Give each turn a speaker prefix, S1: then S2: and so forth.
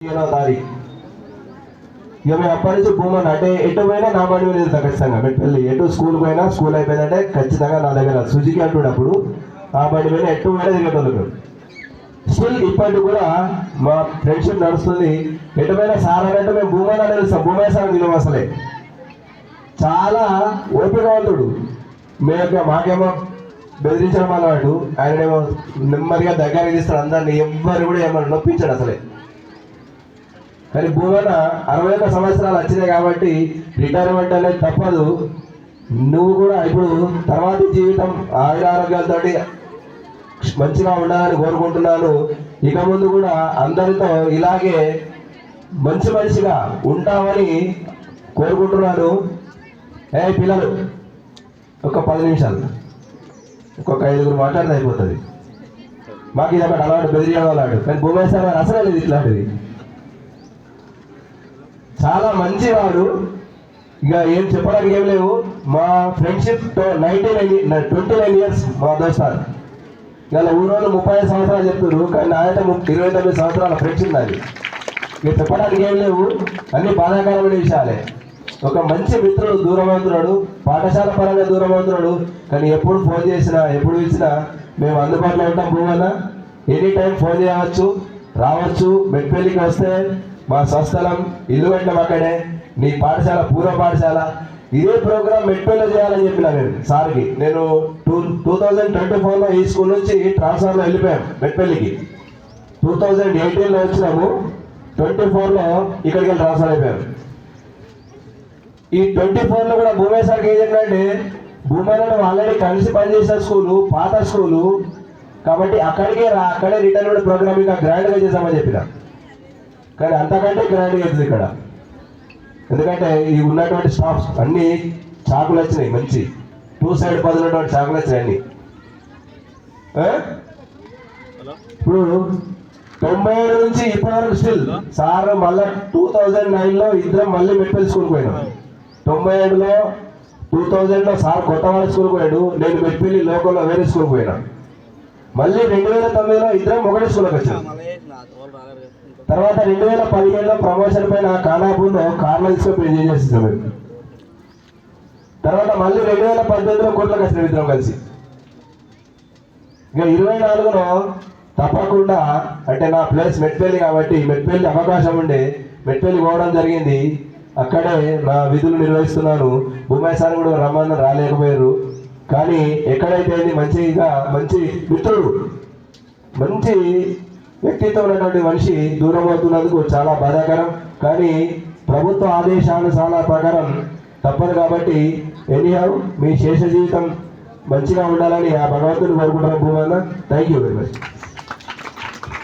S1: తారీఖు ఇక మేము అప్పటి నుంచి భూమని అంటే ఎటు పోయినా నా బండి మీద వెళ్తాం ఖచ్చితంగా. మెట్పల్లి ఎటు స్కూల్ పోయినా, స్కూల్ అయిపోయిందంటే ఖచ్చితంగా నా దగ్గర సుజుకి అంటున్నప్పుడు ఆ బండి మీద ఎటు పోయినా తిరిగేటోళ్ళు. స్టిల్ ఇప్పటికి కూడా మా ఫ్రెండ్షిప్ నడుస్తుంది. ఎటు పోయినా సార్ అంటే మేము భూమైనా తెలుస్తాం, భూమయ్య సార్ విలువ అసలే చాలా ఓపికవంతుడు. మాకేమో బెదిరించడం అన్నవాడు, ఆయనేమో నెమ్మదిగా దగ్గరికి తీస్తాడు అందరినీ, ఎవ్వరు కూడా ఏమన్నా నొప్పించాడు అసలే. కానీ భూమన 61 సంవత్సరాలు వచ్చినాయి కాబట్టి రిటైర్మెంట్ అనేది తప్పదు. నువ్వు కూడా ఇప్పుడు తర్వాతి జీవితం ఆరోగ్యాలతో మంచిగా ఉండాలని కోరుకుంటున్నాను. ఇక ముందు కూడా అందరితో ఇలాగే మంచి మనిషిగా ఉంటామని కోరుకుంటున్నాను. పిల్లలు ఒక 10 నిమిషాలు ఒక్కొక్క 5 మాట్లాడితే అయిపోతుంది. మాకు ఇది ఒకటి అలవాటు, బెదిరియడం అలవాటు. కానీ భూమేశ్వర సార్ గారు అసలే లేదు ఇట్లాంటిది. చాలా మంచివాడు. ఇక ఏం చెప్పడానికి ఏం లేవు. మా ఫ్రెండ్షిప్ 29 ఇయర్స్ మా దోస్తారు. ఇలా ఊరోళ్ళు 35 సంవత్సరాలు చెప్తున్నారు, కానీ నాయట 29 సంవత్సరాల ఫ్రెండ్షిప్ నాది. ఇక చెప్పడానికి ఏం లేవు, అన్ని బాధాకరమైన విషయాలే. ఒక మంచి మిత్రుడు దూరం అవుతున్నాడు, పాఠశాల పరంగా దూరం అవుతున్నాడు. కానీ ఎప్పుడు ఫోన్ చేసినా, ఎప్పుడు ఇచ్చినా మేము అందుబాటులో ఉంటాం. భూమన్న ఎనీ టైం ఫోన్ చేయవచ్చు, రావచ్చు. మెట్పల్లికి వస్తే మా స్వస్థలం, ఇల్లు వెంటం అక్కడే. నీ పాఠశాల పూర్వ పాఠశాల ఇదే ప్రోగ్రామ్ మెట్పల్లిలో చేయాలని చెప్పిన నేను సార్కి. నేను 2024లో ఈ స్కూల్ నుంచి ట్రాన్స్ఫర్లో వెళ్ళిపోయాం మెట్పల్లికి. 2018లో వచ్చినాము, 24లో ఇక్కడికి వెళ్ళి ట్రాన్స్ఫర్ అయిపోయాం. ఈ 24లో కూడా భూమయ్య సార్కి ఏం చెప్పినంటే, భూమయ్యను ఆల్రెడీ కలిసి పనిచేసిన స్కూలు, పాత స్కూలు కాబట్టి అక్కడికే అక్కడే రిటర్న్ ప్రోగ్రామ్ ఇంకా గ్రాండ్గా చేసామని చెప్పిన. కానీ అంతకంటే గ్రాండ్గా అవుతుంది ఇక్కడ. ఎందుకంటే ఈ ఉన్నటువంటి స్టాఫ్స్ అన్ని చాకులు వచ్చినాయి, మంచి 2 సైడ్ పదులున్నటువంటి చాకులు వచ్చినాయి అన్ని. ఇప్పుడు 97 నుంచి ఇప్పటివరకు స్టిల్ సార్ మళ్ళీ 2009లో ఇద్దరం మళ్ళీ మెట్పల్లి స్కూల్కి పోయినాం. 97లో 2000లో సార్ కొత్తవాడ స్కూల్కి పోయాడు, నేను మెట్పల్లి లోకల్లో వేరే స్కూల్కి పోయినా. మళ్ళీ 2009లో ఇద్దరం ఒకటే స్కూల్కి వచ్చాం. తర్వాత 2015లో ప్రమోషన్ పైన ఖానాపూర్లో కార్లో తీసుకొని ఎంజాయ్ చేస్తున్నాం మేము. తర్వాత మళ్ళీ 2018లో కోట్లకు వచ్చిన ఇద్దరం కలిసి. ఇక 24లో తప్పకుండా అంటే నా ప్లేస్ మెట్పల్లి కాబట్టి మెట్పల్లి అవకాశం ఉండే మెట్పల్లి పోవడం జరిగింది. అక్కడే నా విధులు నిర్వహిస్తున్నాను. భూమయ్య సార్ కూడా రమ్మని రాలేకపోయారు. కానీ ఎక్కడైతే మంచిగా మంచి మిత్రుడు, మంచి వ్యక్తిత్వం ఉన్నటువంటి మనిషి దూరం అవుతున్నందుకు చాలా బాధాకరం. కానీ ప్రభుత్వ ఆదేశానుసార ప్రకారం తప్పదు కాబట్టి ఎనీహౌ మీ శేష జీవితం మంచిగా ఉండాలని ఆ భగవంతుని కోరుకుంటున్నాను. Bhumanna, thank you very much.